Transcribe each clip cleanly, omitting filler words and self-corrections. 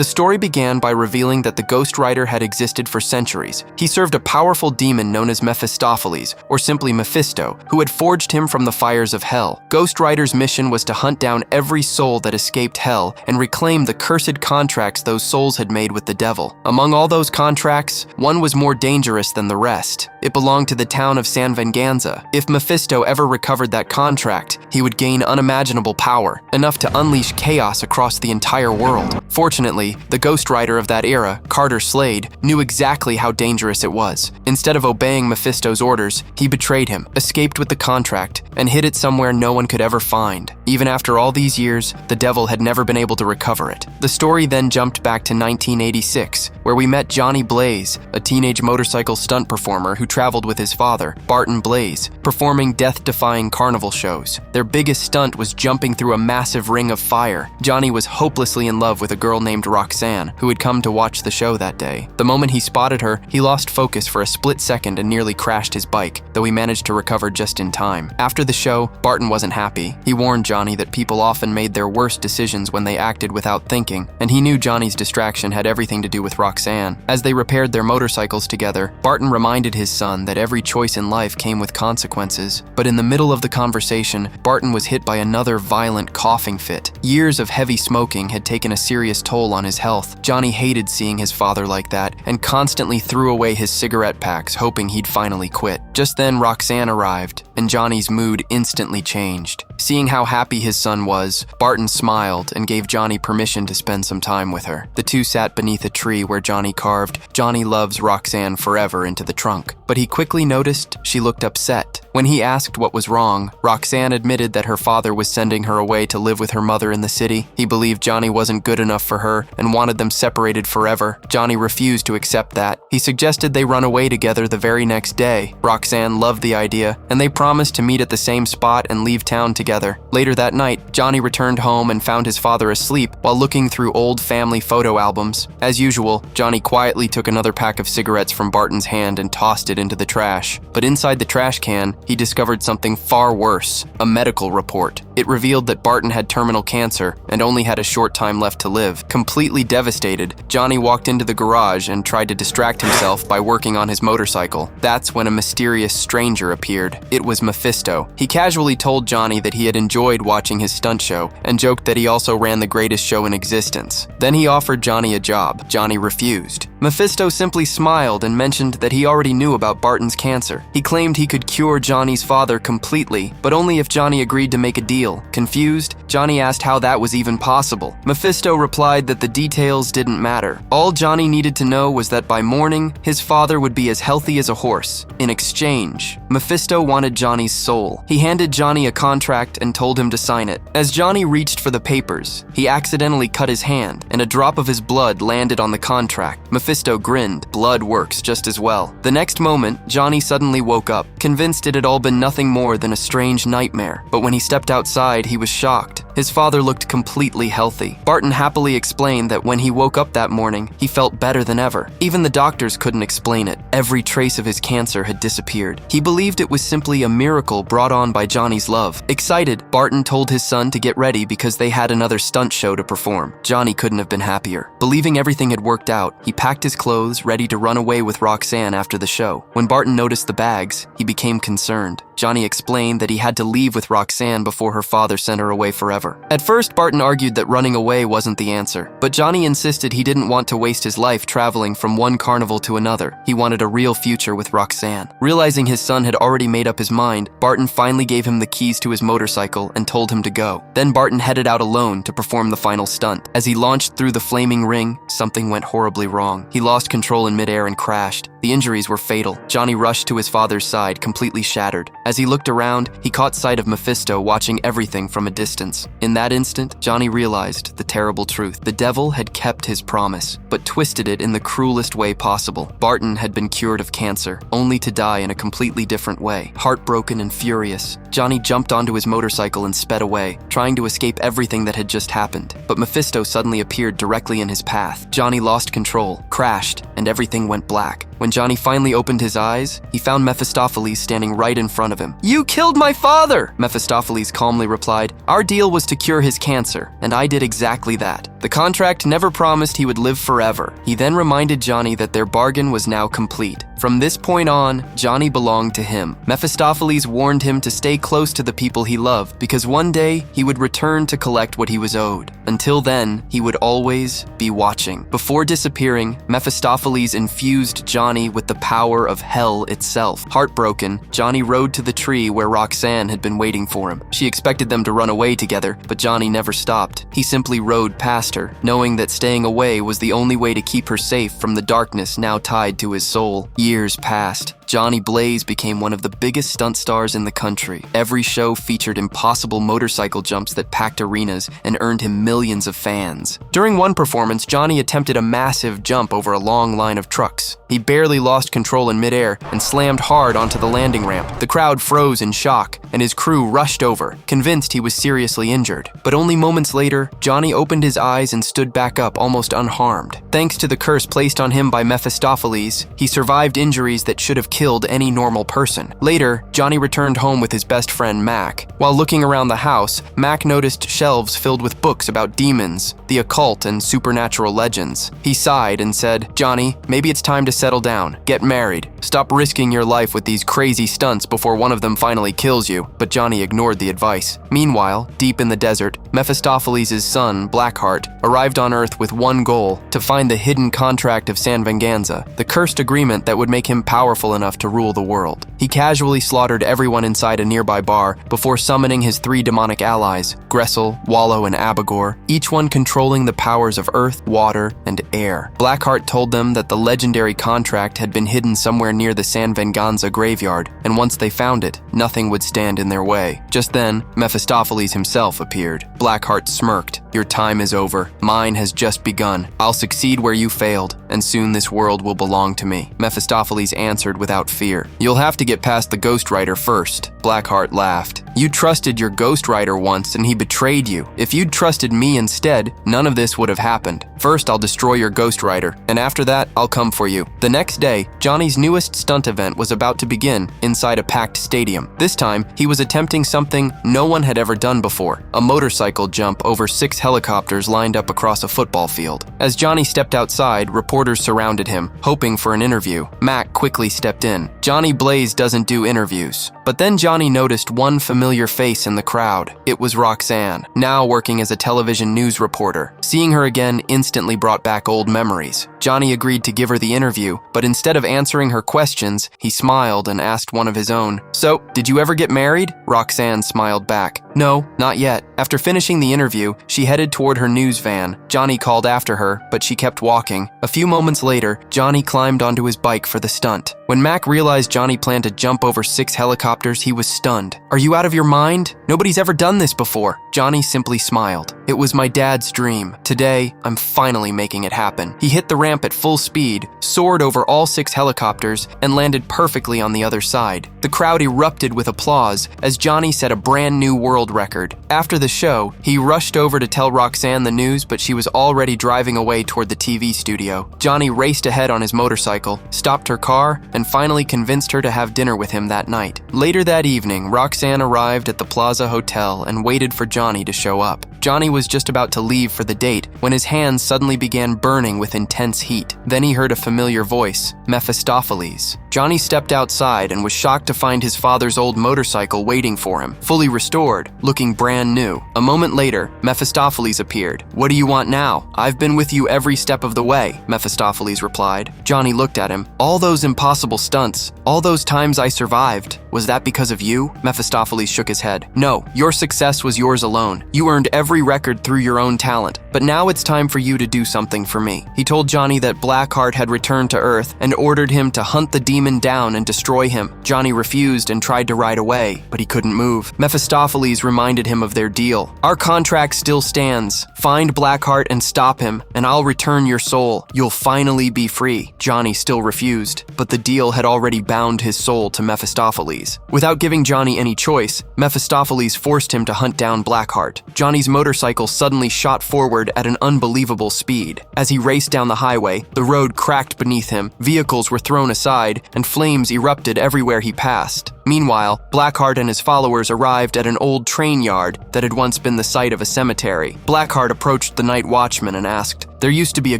The story began by revealing that the Ghost Rider had existed for centuries. He served a powerful demon known as Mephistopheles, or simply Mephisto, who had forged him from the fires of hell. Ghost Rider's mission was to hunt down every soul that escaped hell and reclaim the cursed contracts those souls had made with the devil. Among all those contracts, one was more dangerous than the rest. It belonged to the town of San Vanza. If Mephisto ever recovered that contract, he would gain unimaginable power, enough to unleash chaos across the entire world. Fortunately, the Ghost Rider of that era, Carter Slade, knew exactly how dangerous it was. Instead of obeying Mephisto's orders, he betrayed him, escaped with the contract, and hid it somewhere no one could ever find. Even after all these years, the devil had never been able to recover it. The story then jumped back to 1986, where we met Johnny Blaze, a teenage motorcycle stunt performer who traveled with his father, Barton Blaze, performing death-defying carnival shows. Their biggest stunt was jumping through a massive ring of fire. Johnny was hopelessly in love with a girl named Roxanne, who had come to watch the show that day. The moment he spotted her, he lost focus for a split second and nearly crashed his bike, though he managed to recover just in time. After the show, Barton wasn't happy. He warned Johnny that people often made their worst decisions when they acted without thinking, and he knew Johnny's distraction had everything to do with Roxanne. As they repaired their motorcycles together, Barton reminded his son that every choice in life came with consequences. But in the middle of the conversation, Barton was hit by another violent coughing fit. Years of heavy smoking had taken a serious toll on his health. Johnny hated seeing his father like that and constantly threw away his cigarette packs, hoping he'd finally quit. Just then, Roxanne arrived, and Johnny's mood instantly changed. Seeing how happy his son was, Barton smiled and gave Johnny permission to spend some time with her. The two sat beneath a tree where Johnny carved "Johnny loves Roxanne forever" into the trunk. But he quickly noticed she looked upset. When he asked what was wrong, Roxanne admitted that her father was sending her away to live with her mother in the city. He believed Johnny wasn't good enough for her and wanted them separated forever. Johnny refused to accept that. He suggested they run away together the very next day. Roxanne loved the idea, and they promised to meet at the same spot and leave town together. Later that night, Johnny returned home and found his father asleep while looking through old family photo albums. As usual, Johnny quietly took another pack of cigarettes from Barton's hand and tossed it into the trash. But inside the trash can, he discovered something far worse: a medical report. It revealed that Barton had terminal cancer and only had a short time left to live. Completely devastated, Johnny walked into the garage and tried to distract himself by working on his motorcycle. That's when a mysterious stranger appeared. It was Mephisto. He casually told Johnny that he had enjoyed watching his stunt show and joked that he also ran the greatest show in existence. Then he offered Johnny a job. Johnny refused. Mephisto simply smiled and mentioned that he already knew about Barton's cancer. He claimed he could cure Johnny's father completely, but only if Johnny agreed to make a deal. Confused, Johnny asked how that was even possible. Mephisto replied that the details didn't matter. All Johnny needed to know was that by morning, his father would be as healthy as a horse. In exchange, Mephisto wanted Johnny's soul. He handed Johnny a contract and told him to sign it. As Johnny reached for the papers, he accidentally cut his hand, and a drop of his blood landed on the contract. Mephisto grinned. Blood works just as well. The next moment, Johnny suddenly woke up, convinced it had all been nothing more than a strange nightmare. But when he stepped outside, he was shocked. His father looked completely healthy. Barton happily explained that when he woke up that morning, he felt better than ever. Even the doctors couldn't explain it. Every trace of his cancer had disappeared. He believed it was simply a miracle brought on by Johnny's love. Excited, Barton told his son to get ready because they had another stunt show to perform. Johnny couldn't have been happier. Believing everything had worked out, he packed his clothes, ready to run away with Roxanne after the show. When Barton noticed the bags, he became concerned. Johnny explained that he had to leave with Roxanne before her father sent her away forever. At first, Barton argued that running away wasn't the answer, but Johnny insisted he didn't want to waste his life traveling from one carnival to another. He wanted a real future with Roxanne. Realizing his son had already made up his mind, Barton finally gave him the keys to his motorcycle and told him to go. Then Barton headed out alone to perform the final stunt. As he launched through the flaming ring, something went horribly wrong. He lost control in midair and crashed. The injuries were fatal. Johnny rushed to his father's side, completely shattered. As he looked around, he caught sight of Mephisto watching everything from a distance. In that instant, Johnny realized the terrible truth. The devil had kept his promise, but twisted it in the cruelest way possible. Barton had been cured of cancer, only to die in a completely different way. Heartbroken and furious, Johnny jumped onto his motorcycle and sped away, trying to escape everything that had just happened. But Mephisto suddenly appeared directly in his path. Johnny lost control, crashed, and everything went black. When Johnny finally opened his eyes, he found Mephistopheles standing right in front of him. "You killed my father!" Mephistopheles calmly replied. "Our deal was to cure his cancer, and I did exactly that." The contract never promised he would live forever. He then reminded Johnny that their bargain was now complete. From this point on, Johnny belonged to him. Mephistopheles warned him to stay close to the people he loved because one day he would return to collect what he was owed. Until then, he would always be watching. Before disappearing, Mephistopheles infused Johnny with the power of hell itself. Heartbroken, Johnny rode to the tree where Roxanne had been waiting for him. She expected them to run away together, but Johnny never stopped. He simply rode past her, knowing that staying away was the only way to keep her safe from the darkness now tied to his soul. Years passed. Johnny Blaze became one of the biggest stunt stars in the country. Every show featured impossible motorcycle jumps that packed arenas and earned him millions of fans. During one performance, Johnny attempted a massive jump over a long line of trucks. He barely lost control in midair and slammed hard onto the landing ramp. The crowd froze in shock, and his crew rushed over, convinced he was seriously injured. But only moments later, Johnny opened his eyes and stood back up almost unharmed. Thanks to the curse placed on him by Mephistopheles, he survived injuries that should have killed any normal person. Later, Johnny returned home with his best friend Mac. While looking around the house, Mac noticed shelves filled with books about demons, the occult, and supernatural legends. He sighed and said, "Johnny, maybe it's time to settle down, get married, stop risking your life with these crazy stunts before one of them finally kills you." But Johnny ignored the advice. Meanwhile, deep in the desert, Mephistopheles' son, Blackheart, arrived on Earth with one goal: to find the hidden contract of San Vanza, the cursed agreement that would make him powerful enough to rule the world. He casually slaughtered everyone inside a nearby bar before summoning his 3 demonic allies, Gressel, Wallow, and Abagor, each one controlling the powers of earth, water, and air. Blackheart told them that the legendary contract had been hidden somewhere near the San Vanza graveyard, and once they found it, nothing would stand in their way. Just then, Mephistopheles himself appeared. Blackheart smirked. "Your time is over. Mine has just begun. I'll succeed where you failed, and soon this world will belong to me." Mephistopheles answered without fear. "You'll have to get past the ghostwriter first." Blackheart laughed. "You trusted your ghostwriter once and he betrayed you. If you'd trusted me instead, none of this would have happened. First, I'll destroy your ghostwriter, and after that, I'll come for you." The next day, Johnny's newest stunt event was about to begin inside a packed stadium. This time, he was attempting something no one had ever done before: a motorcycle jump over 6 helicopters lined up across a football field. As Johnny stepped outside, reporters surrounded him, hoping for an interview. Mac quickly stepped in. Johnny Blaze doesn't do interviews. But then Johnny noticed one familiar face in the crowd. It was Roxanne, now working as a television news reporter. Seeing her again instantly brought back old memories. Johnny agreed to give her the interview, but instead of answering her questions, he smiled and asked one of his own, "So, did you ever get married?" Roxanne smiled back. "No, not yet." After finishing the interview, she headed toward her news van. Johnny called after her, but she kept walking. A few moments later, Johnny climbed onto his bike for the stunt. When Mac realized Johnny planned to jump over 6 helicopters, he was stunned. "Are you out of your mind? Nobody's ever done this before." Johnny simply smiled. "It was my dad's dream. Today, I'm finally making it happen." He hit the ramp at full speed, soared over all 6 helicopters, and landed perfectly on the other side. The crowd erupted with applause as Johnny set a brand new world record. After the show, he rushed over to tell Roxanne the news, but she was already driving away toward the TV studio. Johnny raced ahead on his motorcycle, stopped her car, and finally convinced her to have dinner with him that night. Later that evening, Roxanne arrived at the Plaza Hotel and waited for Johnny to show up. Johnny was just about to leave for the date when his hands suddenly began burning with intense heat. Then he heard a familiar voice, Mephistopheles. Johnny stepped outside and was shocked to find his father's old motorcycle waiting for him, fully restored, looking brand new. A moment later, Mephistopheles appeared. "What do you want now?" "I've been with you every step of the way," Mephistopheles replied. Johnny looked at him. "All those impossible stunts, all those times I survived, was that because of you?" Mephistopheles shook his head. "No, your success was yours alone. You earned every record through your own talent. But now it's time for you to do something for me." He told Johnny that Blackheart had returned to Earth and ordered him to hunt the demon down and destroy him. Johnny refused and tried to ride away, but he couldn't move. Mephistopheles reminded him of their deal. "Our contract still stands. Find Blackheart and stop him, and I'll return your soul. You'll finally be free." Johnny still refused, but the deal had already bound his soul to Mephistopheles. Without giving Johnny any choice, Mephistopheles forced him to hunt down Blackheart. Johnny's motorcycle suddenly shot forward at an unbelievable speed. As he raced down the highway, the road cracked beneath him, vehicles were thrown aside, and flames erupted everywhere he passed. Meanwhile, Blackheart and his followers arrived at an old train yard that had once been the site of a cemetery. Blackheart approached the night watchman and asked, "There used to be a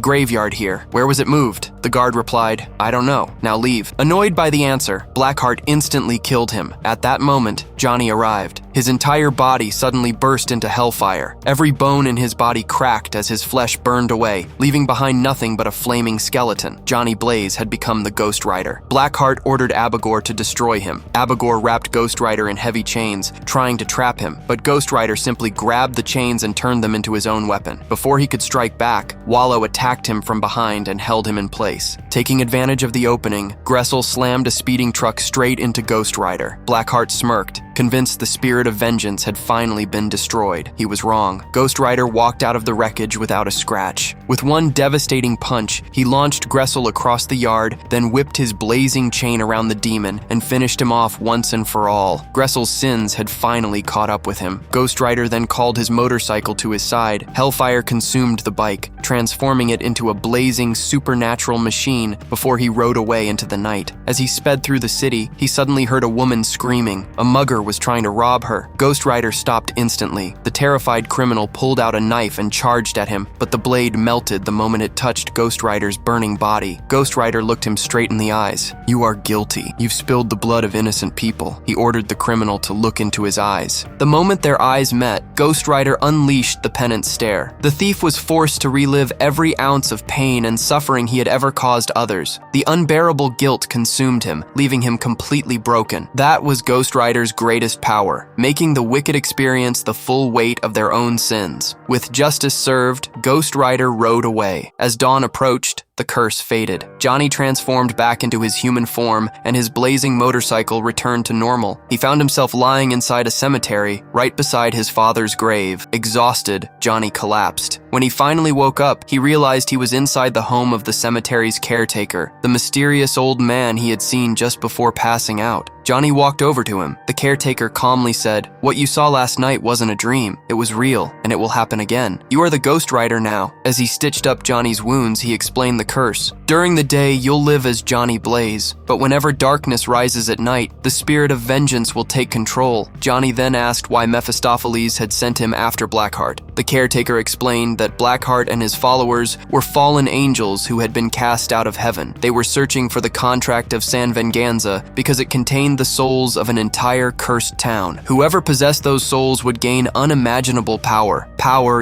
graveyard here. Where was it moved?" The guard replied, "I don't know. Now leave." Annoyed by the answer, Blackheart instantly killed him. At that moment, Johnny arrived. His entire body suddenly burst into hellfire. Every bone in his body cracked as his flesh burned away, leaving behind nothing but a flaming skeleton. Johnny Blaze had become the Ghost Rider. Blackheart ordered Abigor to destroy him. Abigor wrapped Ghost Rider in heavy chains, trying to trap him, but Ghost Rider simply grabbed the chains and turned them into his own weapon. Before he could strike back, Wallow attacked him from behind and held him in place. Taking advantage of the opening, Gressel slammed a speeding truck straight into Ghost Rider. Blackheart smirked, convinced the spirit of vengeance had finally been destroyed. He was wrong. Ghost Rider walked out of the wreckage without a scratch. With one devastating punch, he launched Gressel across the yard, then whipped his blazing chain around the demon and finished him off once and for all. Gressel's sins had finally caught up with him. Ghost Rider then called his motorcycle to his side. Hellfire consumed the bike, transforming it into a blazing supernatural machine before he rode away into the night. As he sped through the city, he suddenly heard a woman screaming. A mugger was trying to rob her. Ghost Rider stopped instantly. The terrified criminal pulled out a knife and charged at him, but the blade melted the moment it touched Ghost Rider's burning body. Ghost Rider looked him straight in the eyes. "You are guilty. You've spilled the blood of innocent people." He ordered the criminal to look into his eyes. The moment their eyes met, Ghost Rider unleashed the penance stare. The thief was forced to relive every ounce of pain and suffering he had ever caused others. The unbearable guilt consumed him, leaving him completely broken. That was Ghost Rider's greatest power, making the wicked experience the full weight of their own sins. With justice served, Ghost Rider rode away. As dawn approached, the curse faded. Johnny transformed back into his human form, and his blazing motorcycle returned to normal. He found himself lying inside a cemetery, right beside his father's grave. Exhausted, Johnny collapsed. When he finally woke up, he realized he was inside the home of the cemetery's caretaker, the mysterious old man he had seen just before passing out. Johnny walked over to him. The caretaker calmly said, "What you saw last night wasn't a dream. It was real, and it will happen again. You are the Ghost Rider now." As he stitched up Johnny's wounds, he explained the curse. "During the day, you'll live as Johnny Blaze, but whenever darkness rises at night, the spirit of vengeance will take control." Johnny then asked why Mephistopheles had sent him after Blackheart. The caretaker explained that Blackheart and his followers were fallen angels who had been cast out of heaven. They were searching for the contract of San Vanza because it contained the souls of an entire cursed town. Whoever possessed those souls would gain unimaginable power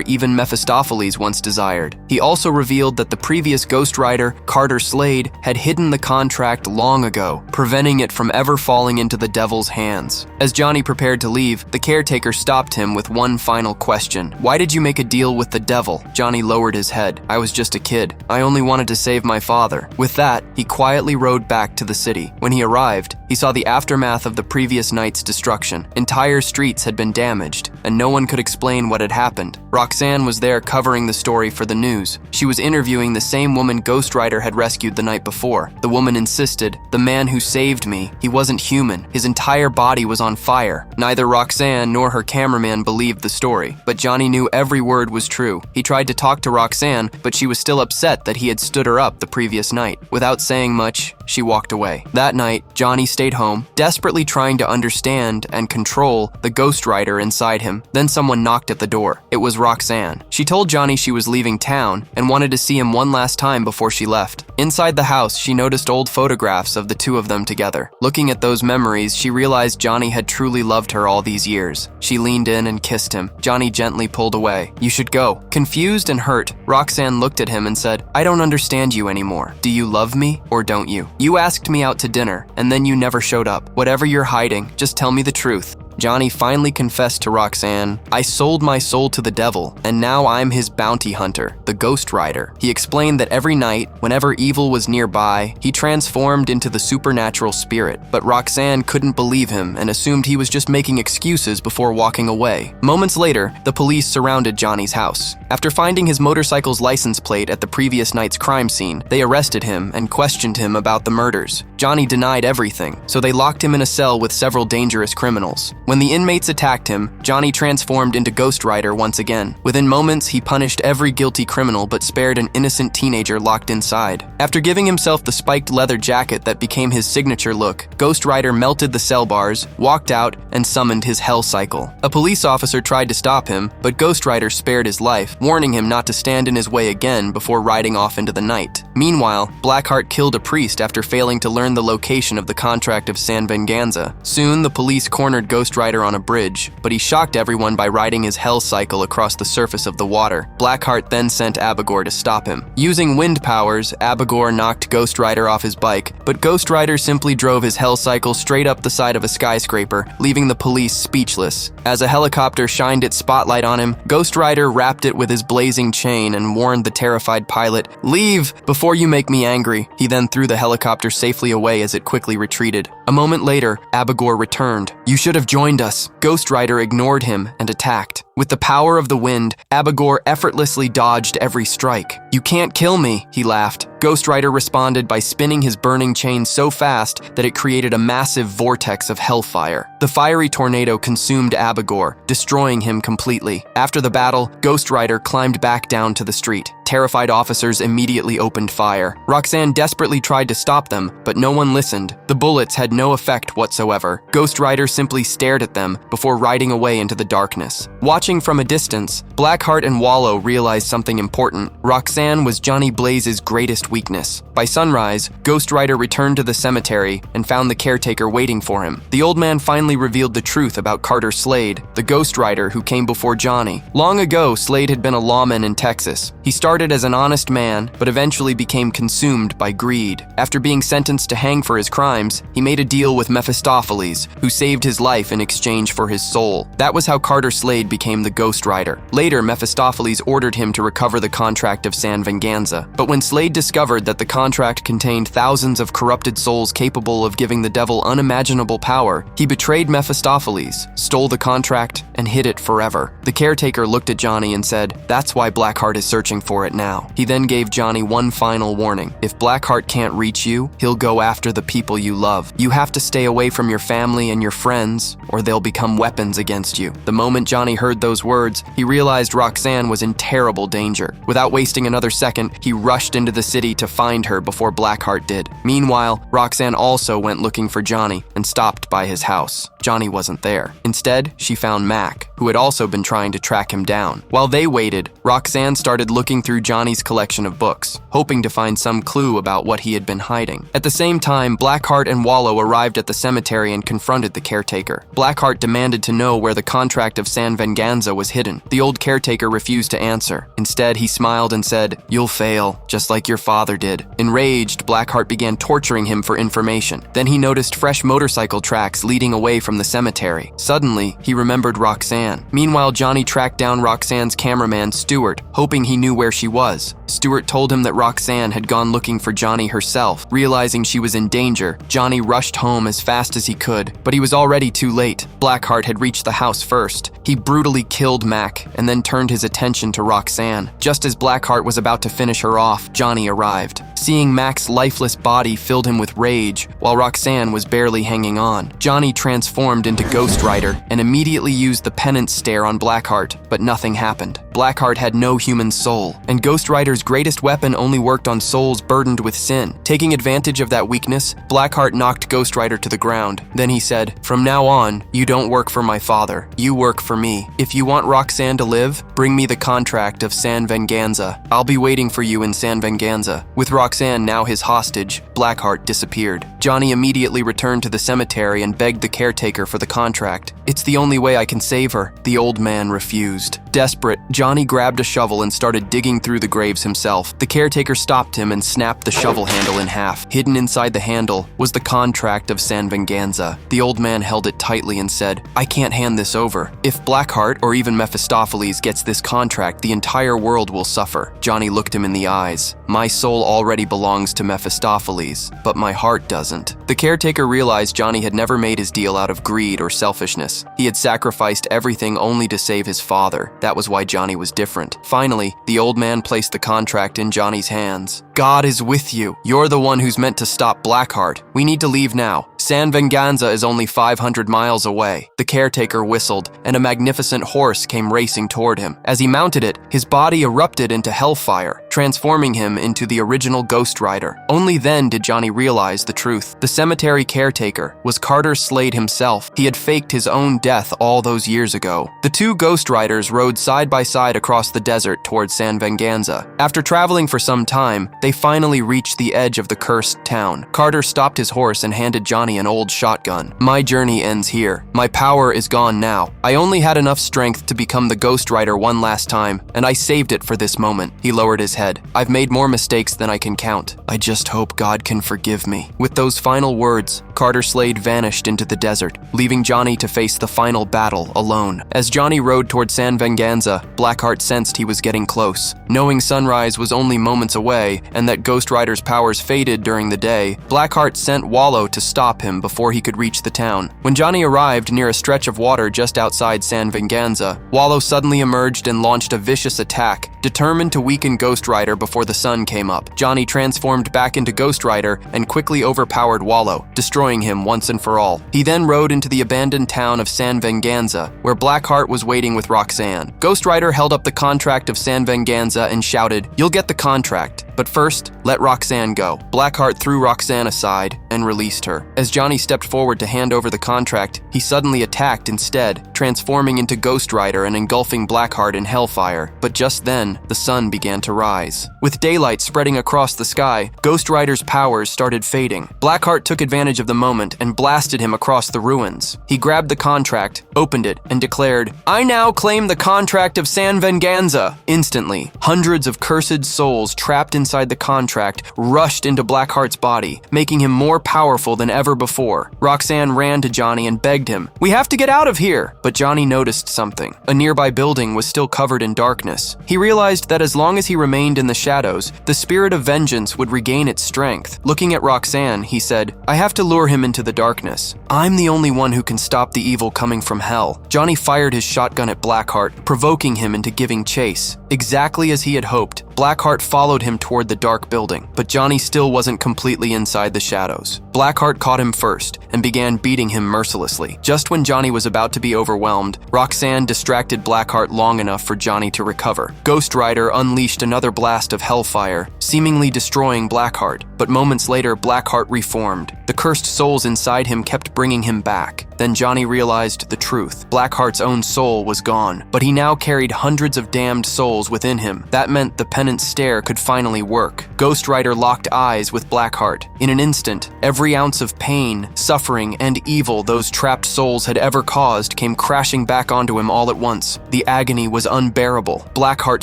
even Mephistopheles once desired. He also revealed that the previous Ghost Rider, Carter Slade, had hidden the contract long ago, preventing it from ever falling into the devil's hands. As Johnny prepared to leave, the caretaker stopped him with one final question. "Why did you make a deal with the devil?" Johnny lowered his head. "I was just a kid. I only wanted to save my father." With that, he quietly rode back to the city. When he arrived, he saw the aftermath of the previous night's destruction. Entire streets had been damaged, and no one could explain what had happened. Roxanne was there covering the story for the news. She was interviewing the same woman Ghost Rider had rescued the night before. The woman insisted, "The man who saved me, he wasn't human. His entire body was on fire." Neither Roxanne nor her cameraman believed the story, but Johnny knew every word was true. He tried to talk to Roxanne, but she was still upset that he had stood her up the previous night. Without saying much, she walked away. That night, Johnny stayed home, desperately trying to understand and control the Ghost Rider inside him. Then someone knocked at the door. It was Roxanne. She told Johnny she was leaving town and wanted to see him one last time before she left. Inside the house, she noticed old photographs of the two of them together. Looking at those memories, she realized Johnny had truly loved her all these years. She leaned in and kissed him. Johnny gently pulled away. "You should go." Confused and hurt, Roxanne looked at him and said, "I don't understand you anymore. Do you love me or don't you? You asked me out to dinner, and then you never showed up. Whatever you're hiding, just tell me the truth." Johnny finally confessed to Roxanne, "I sold my soul to the devil, and now I'm his bounty hunter, the Ghost Rider." He explained that every night, whenever evil was nearby, he transformed into the supernatural spirit. But Roxanne couldn't believe him and assumed he was just making excuses before walking away. Moments later, the police surrounded Johnny's house. After finding his motorcycle's license plate at the previous night's crime scene, they arrested him and questioned him about the murders. Johnny denied everything, so they locked him in a cell with several dangerous criminals. When the inmates attacked him, Johnny transformed into Ghost Rider once again. Within moments, he punished every guilty criminal but spared an innocent teenager locked inside. After giving himself the spiked leather jacket that became his signature look, Ghost Rider melted the cell bars, walked out, and summoned his hell cycle. A police officer tried to stop him, but Ghost Rider spared his life, warning him not to stand in his way again before riding off into the night. Meanwhile, Blackheart killed a priest after failing to learn the location of the contract of San Vanza. Soon, the police cornered Ghost Rider on a bridge, but he shocked everyone by riding his hell cycle across the surface of the water. Blackheart then sent Abigor to stop him. Using wind powers, Abigor knocked Ghost Rider off his bike, but Ghost Rider simply drove his hell cycle straight up the side of a skyscraper, leaving the police speechless. As a helicopter shined its spotlight on him, Ghost Rider wrapped it with his blazing chain and warned the terrified pilot, "Leave before you make me angry." He then threw the helicopter safely away as it quickly retreated. A moment later, Abigor returned. "You should have joined us." Ghost Rider ignored him and attacked. With the power of the wind, Abigor effortlessly dodged every strike. "You can't kill me," he laughed. Ghost Rider responded by spinning his burning chain so fast that it created a massive vortex of hellfire. The fiery tornado consumed Abigor, destroying him completely. After the battle, Ghost Rider climbed back down to the street. Terrified officers immediately opened fire. Roxanne desperately tried to stop them, but no one listened. The bullets had no effect whatsoever. Ghost Rider simply stared at them before riding away into the darkness. Watching from a distance, Blackheart and Wallow realized something important. Roxanne was Johnny Blaze's greatest weakness. By sunrise, Ghost Rider returned to the cemetery and found the caretaker waiting for him. The old man finally revealed the truth about Carter Slade, the Ghost Rider who came before Johnny. Long ago, Slade had been a lawman in Texas. He started as an honest man, but eventually became consumed by greed. After being sentenced to hang for his crimes, he made a deal with Mephistopheles, who saved his life in exchange for his soul. That was how Carter Slade became the Ghost Rider. Later, Mephistopheles ordered him to recover the contract of San Vanza. But when Slade discovered that the contract contained thousands of corrupted souls capable of giving the devil unimaginable power, he betrayed Mephistopheles, stole the contract, and hid it forever. The caretaker looked at Johnny and said, "That's why Blackheart is searching for it now." He then gave Johnny one final warning. If Blackheart can't reach you, he'll go after the people you love. You have to stay away from your family and your friends, or they'll become weapons against you. The moment Johnny heard those words, he realized Roxanne was in terrible danger. Without wasting another second, he rushed into the city to find her before Blackheart did. Meanwhile, Roxanne also went looking for Johnny and stopped by his house. Johnny wasn't there. Instead, she found Mac, who had also been trying to track him down. While they waited, Roxanne started looking through Johnny's collection of books, hoping to find some clue about what he had been hiding. At the same time, Blackheart and Wallow arrived at the cemetery and confronted the caretaker. Blackheart demanded to know where the contract of San Vanza was hidden. The old caretaker refused to answer. Instead, he smiled and said, "You'll fail, just like your father did." Enraged, Blackheart began torturing him for information. Then he noticed fresh motorcycle tracks leading away from the cemetery. Suddenly, he remembered Roxanne. Meanwhile, Johnny tracked down Roxanne's cameraman, Stuart, hoping he knew where she was. Stuart told him that Roxanne had gone looking for Johnny herself. Realizing she was in danger, Johnny rushed home as fast as he could, but he was already too late. Blackheart had reached the house first. He brutally killed Mac and then turned his attention to Roxanne. Just as Blackheart was about to finish her off, Johnny arrived. Seeing Mac's lifeless body filled him with rage, while Roxanne was barely hanging on. Johnny transformed into Ghost Rider and immediately used the penance stare on Blackheart, but nothing happened. Blackheart had no human soul, and Ghost Rider's greatest weapon only worked on souls burdened with sin. Taking advantage of that weakness, Blackheart knocked Ghost Rider to the ground. Then he said, "From now on, you don't work for my father. You work for me. If you want Roxanne to live, bring me the contract of San Vanza. I'll be waiting for you in San Vanza." With Roxanne now his hostage, Blackheart disappeared. Johnny immediately returned to the cemetery and begged the caretaker for the contract. "It's the only way I can save her." The old man refused. Desperate, Johnny grabbed a shovel and started digging through the graves himself. The caretaker stopped him and snapped the shovel handle in half. Hidden inside the handle was the contract of San Vanza. The old man held it tightly and said, "I can't hand this over. If Blackheart or even Mephistopheles gets this contract, the entire world will suffer." Johnny looked him in the eyes. "My soul already belongs to Mephistopheles, but my heart doesn't." The caretaker realized Johnny had never made his deal out of greed or selfishness. He had sacrificed everything only to save his father. That was why Johnny was different. Finally, the old man placed the contract in Johnny's hands. "God is with you. You're the one who's meant to stop Blackheart. We need to leave now. San Vanza is only 500 miles away. The caretaker whistled, and a magnificent horse came racing toward him. As he mounted it, his body erupted into hellfire, transforming him into the original Ghost Rider. Only then did Johnny realize the truth. The cemetery caretaker was Carter Slade himself. He had faked his own death all those years ago. The two Ghost Riders rode side by side across the desert towards San Vanza. After traveling for some time, they finally reached the edge of the cursed town. Carter stopped his horse and handed Johnny an old shotgun. "My journey ends here. My power is gone now. I only had enough strength to become the Ghost Rider one last time, and I saved it for this moment." He lowered his head. "I've made more mistakes than I can count. I just hope God can forgive me." With those final words, Carter Slade vanished into the desert, leaving Johnny to face the final battle alone. As Johnny rode toward San Vanza, Blackheart sensed he was getting close. Knowing sunrise was only moments away, and that Ghost Rider's powers faded during the day, Blackheart sent Wallow to stop him before he could reach the town. When Johnny arrived near a stretch of water just outside San Vanza, Wallow suddenly emerged and launched a vicious attack, determined to weaken Ghost Rider before the sun came up. Johnny transformed back into Ghost Rider and quickly overpowered Wallow, destroying him once and for all. He then rode into the abandoned town of San Vanza, where Blackheart was waiting with Roxanne. Ghost Rider held up the contract of San Vanza and shouted, "You'll get the contract, but first, let Roxanne go." Blackheart threw Roxanne aside and released her. As Johnny stepped forward to hand over the contract, he suddenly attacked instead, transforming into Ghost Rider and engulfing Blackheart in hellfire. But just then, the sun began to rise. With daylight spreading across the sky, Ghost Rider's powers started fading. Blackheart took advantage of the moment and blasted him across the ruins. He grabbed the contract, opened it, and declared, "I now claim the contract of San Vanza." Instantly, hundreds of cursed souls trapped inside the contract rushed into Blackheart's body, making him more powerful than ever before. Roxanne ran to Johnny and begged him, "We have to get out of here!" But Johnny noticed something. A nearby building was still covered in darkness. He realized that as long as he remained in the shadows, the spirit of vengeance would regain its strength. Looking at Roxanne, he said, "I have to lure him into the darkness. I'm the only one who can stop the evil coming from hell." Johnny fired his shotgun at Blackheart, provoking him into giving chase. Exactly as he had hoped, Blackheart followed him toward the dark building, but Johnny still wasn't completely inside the shadows. Blackheart caught him first and began beating him mercilessly. Just when Johnny was about to be overwhelmed, Roxanne distracted Blackheart long enough for Johnny to recover. Ghost Rider unleashed another blast of hellfire, seemingly destroying Blackheart, but moments later Blackheart reformed. The cursed souls inside him kept bringing him back. Then Johnny realized the truth. Blackheart's own soul was gone, but he now carried hundreds of damned souls within him. That meant the penance stare could finally work. Ghost Rider locked eyes with Blackheart. In an instant, every ounce of pain, suffering, and evil those trapped souls had ever caused came crashing back onto him all at once. The agony was unbearable. Blackheart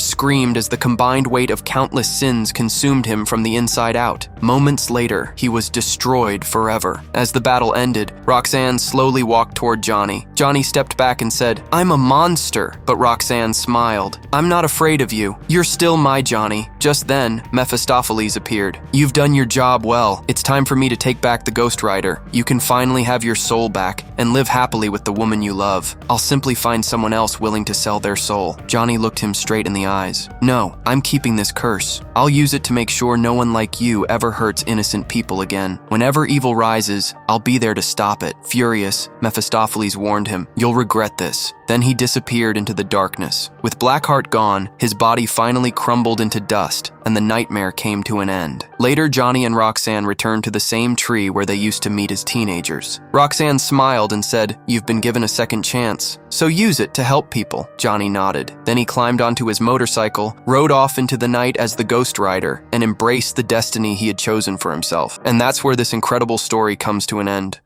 screamed as the combined weight of countless sins consumed him from the inside out. Moments later, he was destroyed forever. As the battle ended, Roxanne slowly walked toward Johnny. Johnny stepped back and said, "I'm a monster." But Roxanne smiled. "I'm not afraid of you. You're still my Johnny." Just then, Mephistopheles appeared. "You've done your job well. It's time for me to take back the Ghost Rider. You can finally have your soul back and live happily with the woman you love. I'll simply find someone else willing to sell their soul." Johnny looked him straight in the eyes. "No, I'm keeping this curse. I'll use it to make sure no one like you ever hurts innocent people again. Whenever evil rises, I'll be there to stop it." Furious, Mephistopheles warned him, "You'll regret this." Then he disappeared into the darkness. With Blackheart gone, his body finally crumbled into dust, and the nightmare came to an end. Later, Johnny and Roxanne returned to the same tree where they used to meet as teenagers. Roxanne smiled and said, "You've been given a second chance, so use it to help people." Johnny nodded. Then he climbed onto his motorcycle, rode off into the night as the Ghost Rider, and embraced the destiny he had chosen for himself. And that's where this incredible story comes to an end.